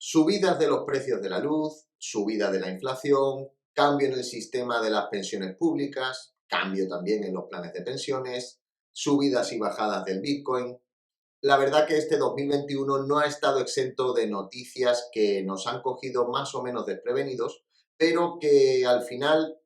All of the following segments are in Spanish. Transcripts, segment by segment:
Subidas de los precios de la luz, subida de la inflación, cambio en el sistema de las pensiones públicas, cambio también en los planes de pensiones, subidas y bajadas del Bitcoin. La verdad que este 2021 no ha estado exento de noticias que nos han cogido más o menos desprevenidos, pero que al final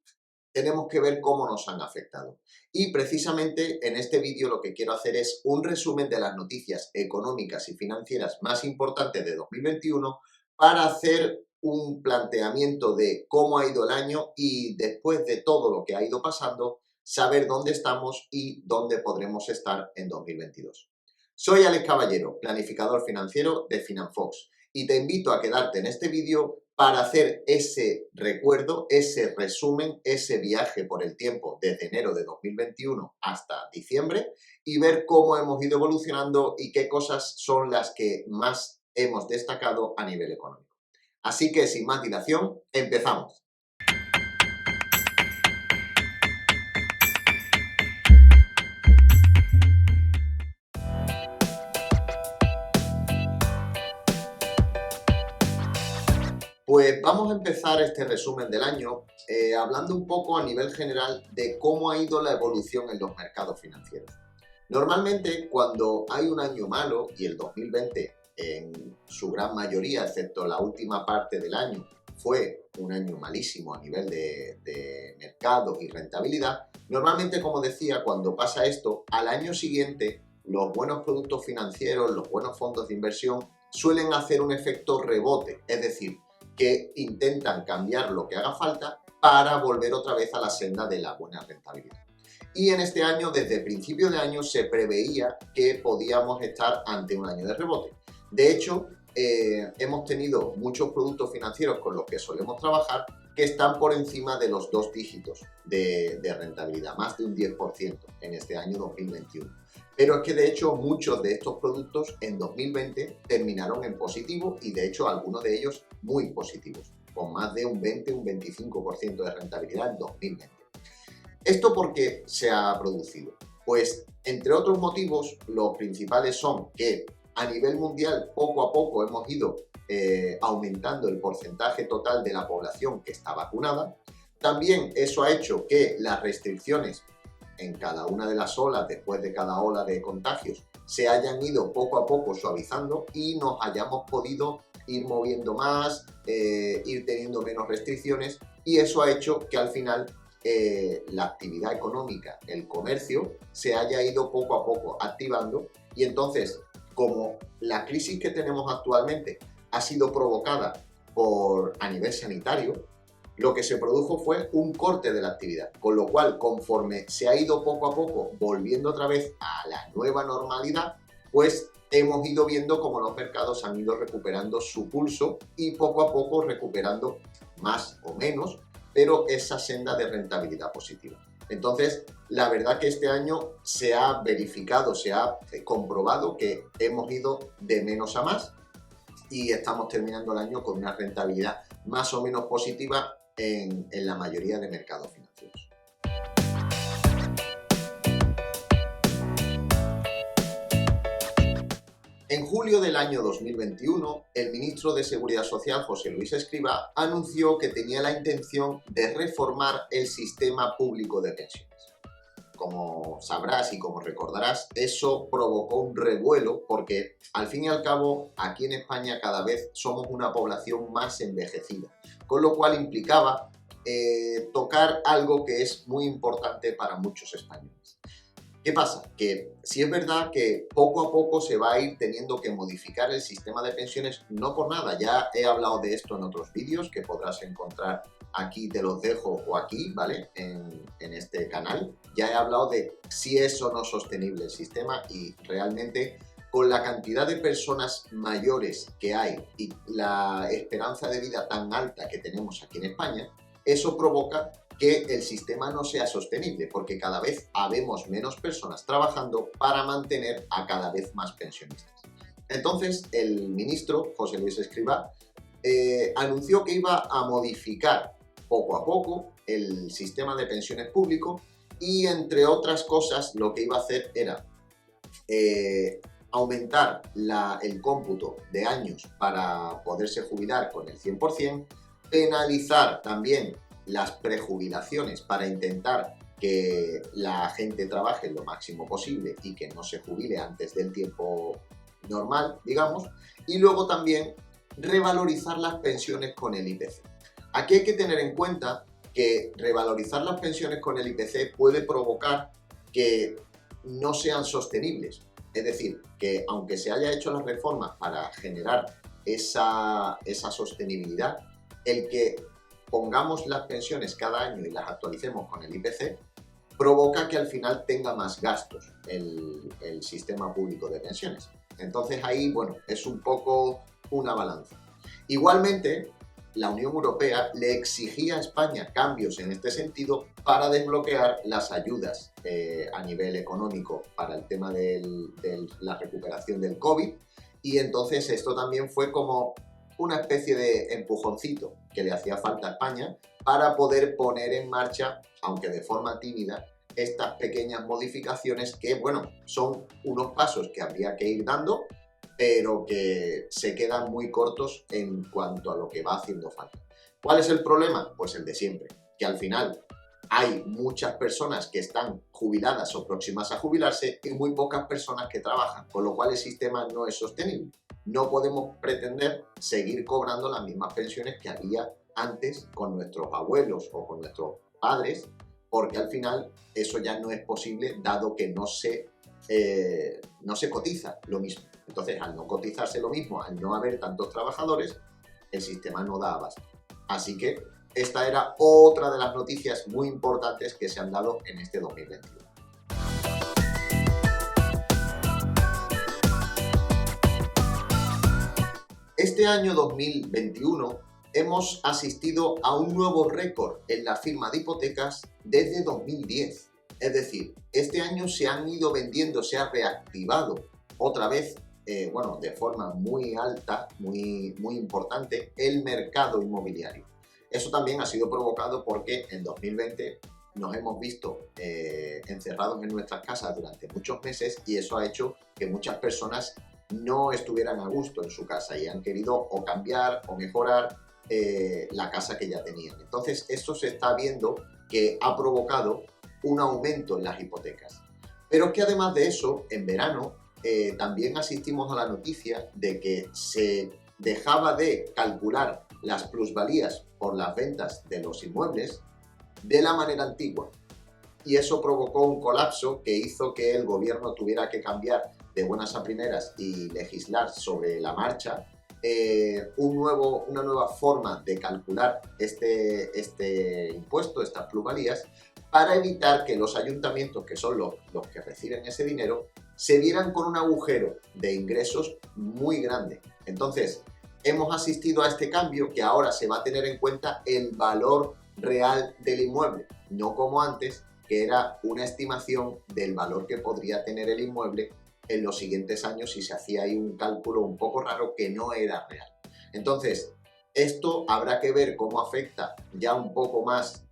tenemos que ver cómo nos han afectado. Y precisamente en este vídeo lo que quiero hacer es un resumen de las noticias económicas y financieras más importantes de 2021 para hacer un planteamiento de cómo ha ido el año y después de todo lo que ha ido pasando, saber dónde estamos y dónde podremos estar en 2022. Soy Alex Caballero, planificador financiero de Finanfox, y te invito a quedarte en este vídeo para hacer ese recuerdo, ese resumen, ese viaje por el tiempo desde enero de 2021 hasta diciembre y ver cómo hemos ido evolucionando y qué cosas son las que más hemos destacado a nivel económico. Así que sin más dilación, empezamos. Pues vamos a empezar este resumen del año hablando un poco a nivel general de cómo ha ido la evolución en los mercados financieros. Normalmente cuando hay un año malo, y el 2020 en su gran mayoría, excepto la última parte del año, fue un año malísimo a nivel de mercado y rentabilidad, normalmente, como decía, cuando pasa esto, al año siguiente los buenos productos financieros, los buenos fondos de inversión suelen hacer un efecto rebote, es decir, que intentan cambiar lo que haga falta para volver otra vez a la senda de la buena rentabilidad. Y en este año, desde principio de año, se preveía que podíamos estar ante un año de rebote. De hecho, hemos tenido muchos productos financieros con los que solemos trabajar que están por encima de los 2 dígitos de rentabilidad, más de un 10% en este año 2021. Pero es que de hecho muchos de estos productos en 2020 terminaron en positivo y de hecho algunos de ellos muy positivos, con más de un 20, un 25% de rentabilidad en 2020. ¿Esto por qué se ha producido? Pues entre otros motivos, los principales son que a nivel mundial poco a poco hemos ido aumentando el porcentaje total de la población que está vacunada. También eso ha hecho que las restricciones en cada una de las olas, después de cada ola de contagios, se hayan ido poco a poco suavizando y nos hayamos podido ir moviendo más, ir teniendo menos restricciones, y eso ha hecho que al final la actividad económica, el comercio, se haya ido poco a poco activando. Y entonces, como la crisis que tenemos actualmente ha sido provocada a nivel sanitario, lo que se produjo fue un corte de la actividad, con lo cual, conforme se ha ido poco a poco volviendo otra vez a la nueva normalidad, pues hemos ido viendo cómo los mercados han ido recuperando su pulso y poco a poco recuperando más o menos, pero esa senda de rentabilidad positiva. Entonces, la verdad que este año se ha verificado, se ha comprobado que hemos ido de menos a más y estamos terminando el año con una rentabilidad más o menos positiva en la mayoría de mercados financieros. En julio del año 2021, el ministro de Seguridad Social, José Luis Escrivá, anunció que tenía la intención de reformar el sistema público de pensiones. Como sabrás y como recordarás, eso provocó un revuelo porque, al fin y al cabo, aquí en España cada vez somos una población más envejecida, con lo cual implicaba tocar algo que es muy importante para muchos españoles. ¿Qué pasa? Que sí es verdad que poco a poco se va a ir teniendo que modificar el sistema de pensiones, no por nada, ya he hablado de esto en otros vídeos que podrás encontrar aquí, te los dejo, o aquí, ¿vale? En este canal. Ya he hablado de si es o no sostenible el sistema, y realmente con la cantidad de personas mayores que hay y la esperanza de vida tan alta que tenemos aquí en España, eso provoca que el sistema no sea sostenible, porque cada vez habemos menos personas trabajando para mantener a cada vez más pensionistas. Entonces, el ministro José Luis Escrivá anunció que iba a modificar poco a poco el sistema de pensiones público y, entre otras cosas, lo que iba a hacer era aumentar el cómputo de años para poderse jubilar con el 100%, penalizar también las prejubilaciones para intentar que la gente trabaje lo máximo posible y que no se jubile antes del tiempo normal, digamos, y luego también revalorizar las pensiones con el IPC. Aquí hay que tener en cuenta que revalorizar las pensiones con el IPC puede provocar que no sean sostenibles. Es decir, que aunque se haya hecho las reformas para generar esa sostenibilidad, el que pongamos las pensiones cada año y las actualicemos con el IPC provoca que al final tenga más gastos el sistema público de pensiones. Entonces ahí, bueno, es un poco una balanza. Igualmente, la Unión Europea le exigía a España cambios en este sentido para desbloquear las ayudas a nivel económico para el tema de la recuperación del COVID, y entonces esto también fue como una especie de empujoncito que le hacía falta a España para poder poner en marcha, aunque de forma tímida, estas pequeñas modificaciones que, bueno, son unos pasos que habría que ir dando, pero que se quedan muy cortos en cuanto a lo que va haciendo falta. ¿Cuál es el problema? Pues el de siempre, que al final hay muchas personas que están jubiladas o próximas a jubilarse y muy pocas personas que trabajan, con lo cual el sistema no es sostenible. No podemos pretender seguir cobrando las mismas pensiones que había antes con nuestros abuelos o con nuestros padres, porque al final eso ya no es posible, dado que no se cotiza lo mismo. Entonces, al no cotizarse lo mismo, al no haber tantos trabajadores, el sistema no da abasto. Así que esta era otra de las noticias muy importantes que se han dado en este 2021. Este año 2021 hemos asistido a un nuevo récord en la firma de hipotecas desde 2010. Es decir, este año se han ido vendiendo, se ha reactivado otra vez, de forma muy alta, muy importante, el mercado inmobiliario. Eso también ha sido provocado porque en 2020 nos hemos visto encerrados en nuestras casas durante muchos meses, y eso ha hecho que muchas personas no estuvieran a gusto en su casa y han querido o cambiar o mejorar la casa que ya tenían. Entonces, esto se está viendo que ha provocado un aumento en las hipotecas. Pero es que además de eso, en verano también asistimos a la noticia de que se dejaba de calcular las plusvalías por las ventas de los inmuebles de la manera antigua. Y eso provocó un colapso que hizo que el gobierno tuviera que cambiar de buenas a primeras y legislar sobre la marcha una nueva forma de calcular este impuesto, estas plusvalías, para evitar que los ayuntamientos, que son los que reciben ese dinero, se vieran con un agujero de ingresos muy grande. Entonces, hemos asistido a este cambio, que ahora se va a tener en cuenta el valor real del inmueble, no como antes, que era una estimación del valor que podría tener el inmueble en los siguientes años, si se hacía ahí un cálculo un poco raro que no era real. Entonces, esto habrá que ver cómo afecta ya un poco más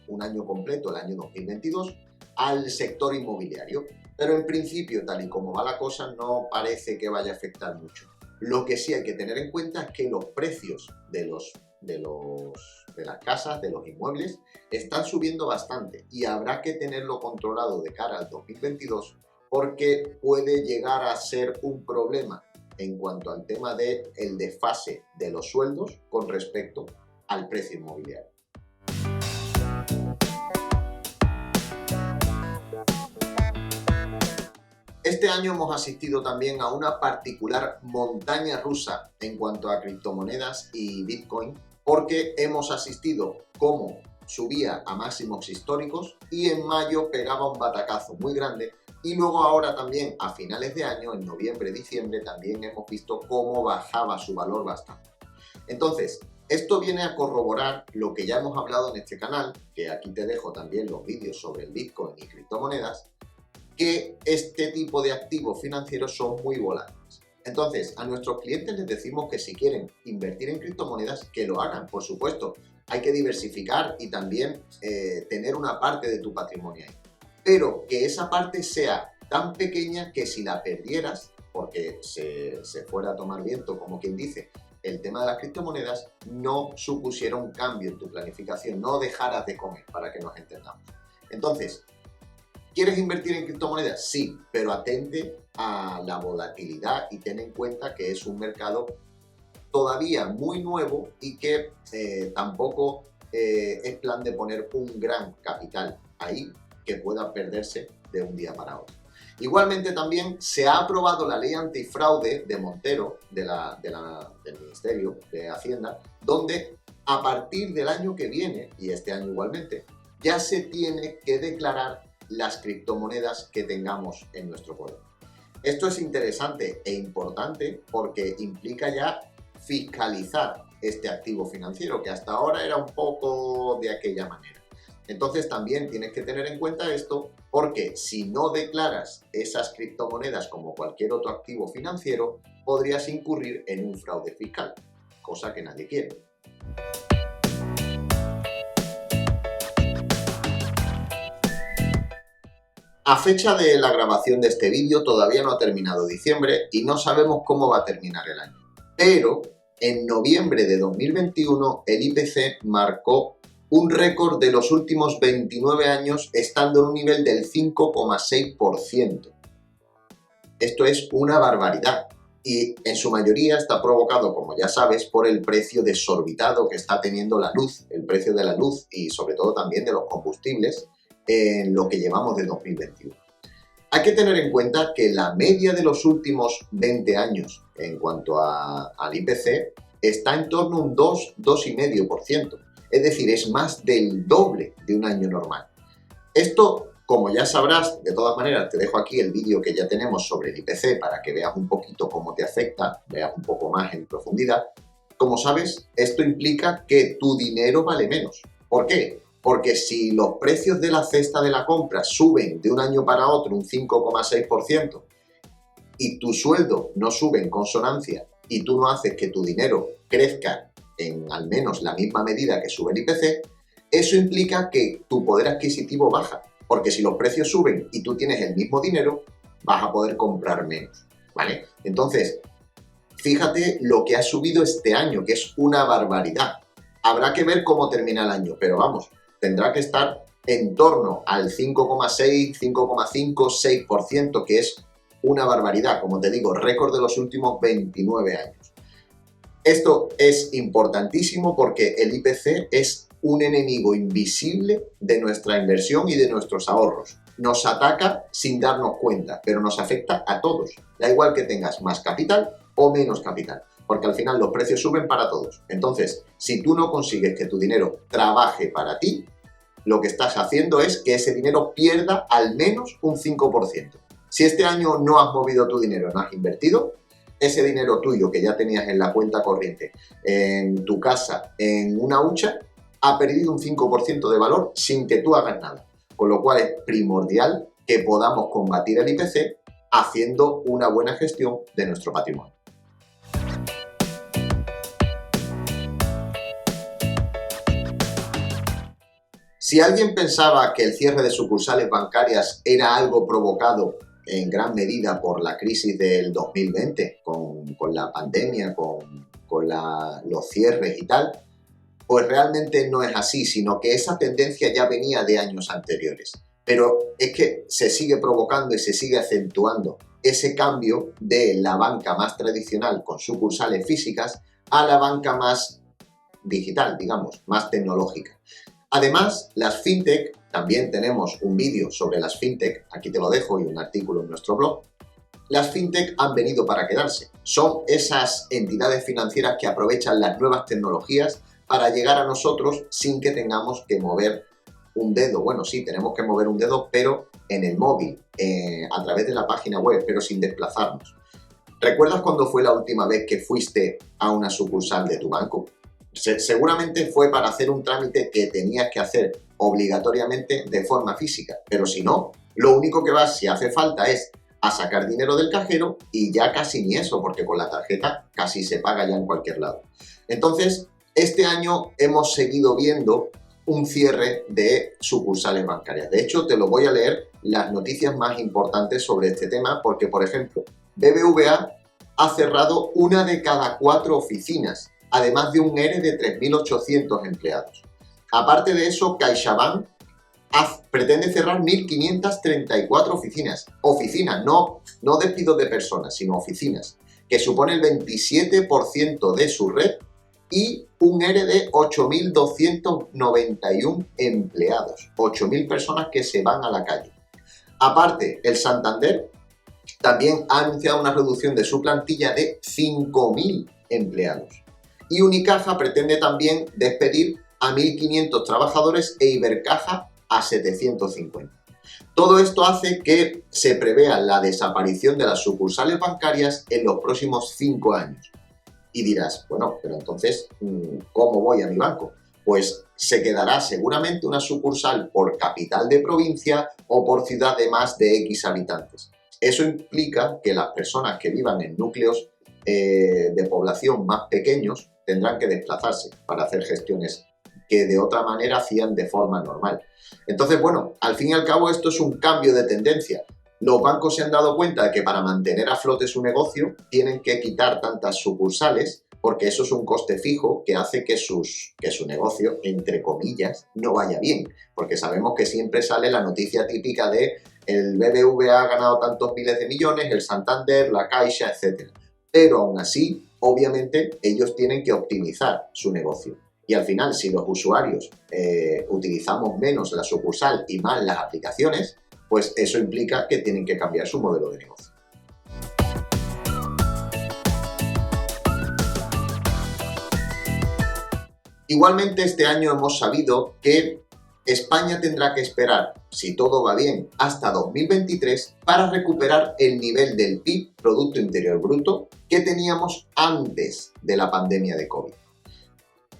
un año completo, el año 2022, al sector inmobiliario. Pero en principio, tal y como va la cosa, no parece que vaya a afectar mucho. Lo que sí hay que tener en cuenta es que los precios de las casas, de los inmuebles, están subiendo bastante, y habrá que tenerlo controlado de cara al 2022, porque puede llegar a ser un problema en cuanto al tema del desfase de los sueldos con respecto al precio inmobiliario. Este año hemos asistido también a una particular montaña rusa en cuanto a criptomonedas y Bitcoin, porque hemos asistido cómo subía a máximos históricos y en mayo pegaba un batacazo muy grande, y luego ahora también a finales de año, en noviembre, diciembre, también hemos visto cómo bajaba su valor bastante. Entonces, esto viene a corroborar lo que ya hemos hablado en este canal, que aquí te dejo también los vídeos sobre el Bitcoin y criptomonedas, que este tipo de activos financieros son muy volátiles. Entonces, a nuestros clientes les decimos que si quieren invertir en criptomonedas, que lo hagan, por supuesto. Hay que diversificar y también tener una parte de tu patrimonio ahí. Pero que esa parte sea tan pequeña que si la perdieras, porque se fuera a tomar viento, como quien dice, el tema de las criptomonedas, no supusiera un cambio en tu planificación, no dejaras de comer, para que nos entendamos. Entonces, ¿quieres invertir en criptomonedas? Sí, pero atente a la volatilidad y ten en cuenta que es un mercado todavía muy nuevo y que tampoco es plan de poner un gran capital ahí que pueda perderse de un día para otro. Igualmente también se ha aprobado la ley antifraude de Montero, del Ministerio de Hacienda, donde a partir del año que viene, y este año igualmente, ya se tiene que declarar las criptomonedas que tengamos en nuestro poder. Esto es interesante e importante porque implica ya fiscalizar este activo financiero, que hasta ahora era un poco de aquella manera. Entonces también tienes que tener en cuenta esto, porque si no declaras esas criptomonedas como cualquier otro activo financiero, podrías incurrir en un fraude fiscal, cosa que nadie quiere. A fecha de la grabación de este vídeo todavía no ha terminado diciembre y no sabemos cómo va a terminar el año. Pero en noviembre de 2021 el IPC marcó un récord de los últimos 29 años, estando en un nivel del 5,6%. Esto es una barbaridad y en su mayoría está provocado, como ya sabes, por el precio desorbitado que está teniendo la luz, el precio de la luz y sobre todo también de los combustibles en lo que llevamos de 2021. Hay que tener en cuenta que la media de los últimos 20 años en cuanto al IPC está en torno a un 2,5%. Es decir, es más del doble de un año normal. Esto, como ya sabrás, de todas maneras te dejo aquí el vídeo que ya tenemos sobre el IPC para que veas un poquito cómo te afecta, veas un poco más en profundidad. Como sabes, esto implica que tu dinero vale menos. ¿Por qué? Porque si los precios de la cesta de la compra suben de un año para otro un 5,6% y tu sueldo no sube en consonancia y tú no haces que tu dinero crezca en al menos la misma medida que sube el IPC, eso implica que tu poder adquisitivo baja. Porque si los precios suben y tú tienes el mismo dinero, vas a poder comprar menos, ¿vale? Entonces, fíjate lo que ha subido este año, que es una barbaridad. Habrá que ver cómo termina el año, pero vamos, tendrá que estar en torno al 5,6, 5,5, 6%, que es una barbaridad, como te digo, récord de los últimos 29 años. Esto es importantísimo porque el IPC es un enemigo invisible de nuestra inversión y de nuestros ahorros. Nos ataca sin darnos cuenta, pero nos afecta a todos. Da igual que tengas más capital o menos capital, porque al final los precios suben para todos. Entonces, si tú no consigues que tu dinero trabaje para ti, lo que estás haciendo es que ese dinero pierda al menos un 5%. Si este año no has movido tu dinero, no has invertido, ese dinero tuyo que ya tenías en la cuenta corriente, en tu casa, en una hucha, ha perdido un 5% de valor sin que tú hagas nada. Con lo cual es primordial que podamos combatir el IPC haciendo una buena gestión de nuestro patrimonio. Si alguien pensaba que el cierre de sucursales bancarias era algo provocado en gran medida por la crisis del 2020, con la pandemia, con los cierres y tal, pues realmente no es así, sino que esa tendencia ya venía de años anteriores. Pero es que se sigue provocando y se sigue acentuando ese cambio de la banca más tradicional con sucursales físicas a la banca más digital, digamos, más tecnológica. Además, las fintech, también tenemos un vídeo sobre las fintech, aquí te lo dejo, y un artículo en nuestro blog. Las fintech han venido para quedarse. Son esas entidades financieras que aprovechan las nuevas tecnologías para llegar a nosotros sin que tengamos que mover un dedo. Bueno, sí, tenemos que mover un dedo, pero en el móvil, a través de la página web, pero sin desplazarnos. ¿Recuerdas cuándo fue la última vez que fuiste a una sucursal de tu banco? Seguramente fue para hacer un trámite que tenías que hacer obligatoriamente de forma física, pero si no, lo único que vas, si hace falta, es a sacar dinero del cajero y ya casi ni eso, porque con la tarjeta casi se paga ya en cualquier lado. Entonces, este año hemos seguido viendo un cierre de sucursales bancarias. De hecho, te lo voy a leer las noticias más importantes sobre este tema porque, por ejemplo, BBVA ha cerrado una de cada 4 oficinas, además de un ERE de 3.800 empleados. Aparte de eso, CaixaBank pretende cerrar 1.534 oficinas. Oficinas, no despidos de personas, sino oficinas, que supone el 27% de su red y un ERE de 8.291 empleados. 8.000 personas que se van a la calle. Aparte, el Santander también ha anunciado una reducción de su plantilla de 5.000 empleados. Y Unicaja pretende también despedir a 1.500 trabajadores e Ibercaja a 750. Todo esto hace que se prevea la desaparición de las sucursales bancarias en los próximos 5 años. Y dirás, bueno, pero entonces, ¿cómo voy a mi banco? Pues se quedará seguramente una sucursal por capital de provincia o por ciudad de más de X habitantes. Eso implica que las personas que vivan en núcleos de población más pequeños tendrán que desplazarse para hacer gestiones que de otra manera hacían de forma normal. Entonces, bueno, al fin y al cabo esto es un cambio de tendencia. Los bancos se han dado cuenta de que para mantener a flote su negocio tienen que quitar tantas sucursales porque eso es un coste fijo que hace que su negocio, entre comillas, no vaya bien. Porque sabemos que siempre sale la noticia típica de el BBVA ha ganado tantos miles de millones, el Santander, la Caixa, etc. Pero aún así, obviamente, ellos tienen que optimizar su negocio. Y al final, si los usuarios utilizamos menos la sucursal y más las aplicaciones, pues eso implica que tienen que cambiar su modelo de negocio. Igualmente, este año hemos sabido que España tendrá que esperar, si todo va bien, hasta 2023 para recuperar el nivel del PIB, Producto Interior Bruto, que teníamos antes de la pandemia de COVID.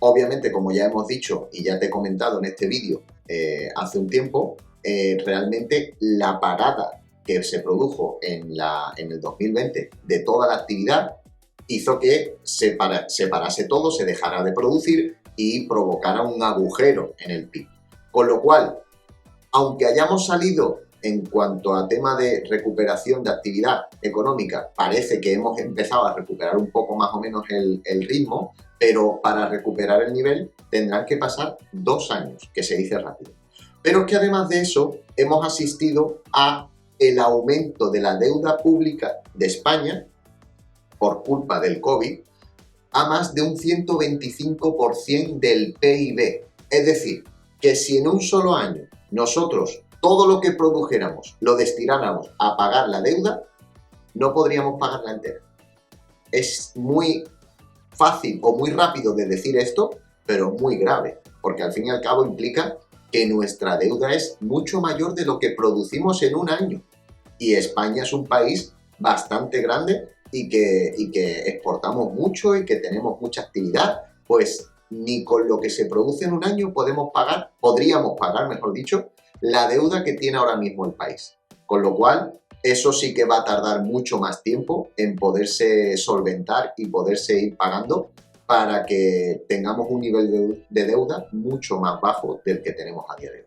Obviamente, como ya hemos dicho y ya te he comentado en este vídeo hace un tiempo, realmente la parada que se produjo en el 2020 de toda la actividad hizo que se parase todo, se dejara de producir y provocara un agujero en el PIB. Con lo cual, aunque hayamos salido en cuanto a tema de recuperación de actividad económica, parece que hemos empezado a recuperar un poco más o menos el ritmo, pero para recuperar el nivel tendrán que pasar 2 años, que se dice rápido. Pero es que además de eso hemos asistido a el aumento de la deuda pública de España por culpa del COVID a más de un 125% del PIB. Es decir, que si en un solo año nosotros todo lo que produjéramos lo destináramos a pagar la deuda, no podríamos pagarla entera. Es muy fácil o muy rápido de decir esto, pero muy grave, porque al fin y al cabo implica que nuestra deuda es mucho mayor de lo que producimos en un año. Y España es un país bastante grande y que exportamos mucho y que tenemos mucha actividad, pues ni con lo que se produce en un año podríamos pagar, mejor dicho, la deuda que tiene ahora mismo el país. Con lo cual, eso sí que va a tardar mucho más tiempo en poderse solventar y poderse ir pagando para que tengamos un nivel de deuda mucho más bajo del que tenemos a día de hoy.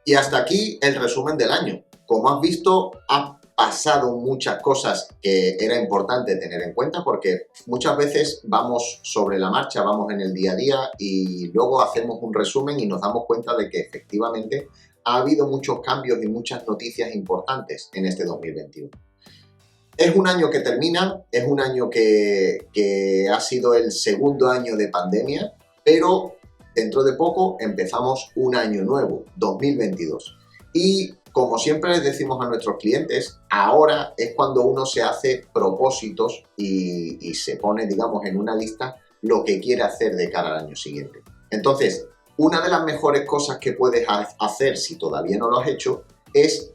Y hasta aquí el resumen del año. Como has visto, ha pasado muchas cosas que era importante tener en cuenta porque muchas veces vamos sobre la marcha, vamos en el día a día y luego hacemos un resumen y nos damos cuenta de que efectivamente ha habido muchos cambios y muchas noticias importantes en este 2021. Es un año que termina, es un año que ha sido el segundo año de pandemia, pero dentro de poco empezamos un año nuevo, 2022. Y como siempre les decimos a nuestros clientes, ahora es cuando uno se hace propósitos y se pone, digamos, en una lista lo que quiere hacer de cara al año siguiente. Entonces, una de las mejores cosas que puedes hacer si todavía no lo has hecho es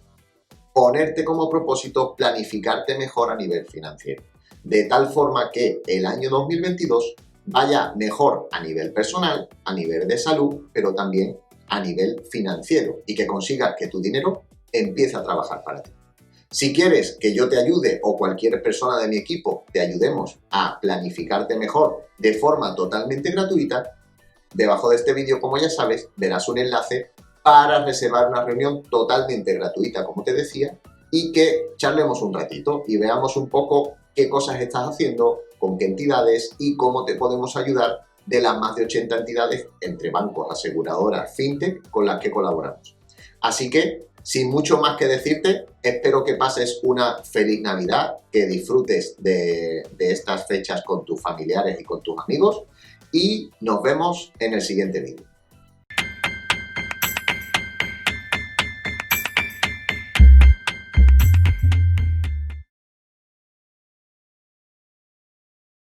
ponerte como propósito planificarte mejor a nivel financiero, de tal forma que el año 2022 vaya mejor a nivel personal, a nivel de salud, pero también a nivel financiero y que consigas que tu dinero empiece a trabajar para ti. Si quieres que yo te ayude o cualquier persona de mi equipo te ayudemos a planificarte mejor de forma totalmente gratuita, debajo de este vídeo, como ya sabes, verás un enlace para reservar una reunión totalmente gratuita, como te decía, y que charlemos un ratito y veamos un poco qué cosas estás haciendo, con qué entidades y cómo te podemos ayudar de las más de 80 entidades entre bancos, aseguradoras, fintech con las que colaboramos. Así que, sin mucho más que decirte, espero que pases una feliz Navidad, que disfrutes de estas fechas con tus familiares y con tus amigos y nos vemos en el siguiente vídeo.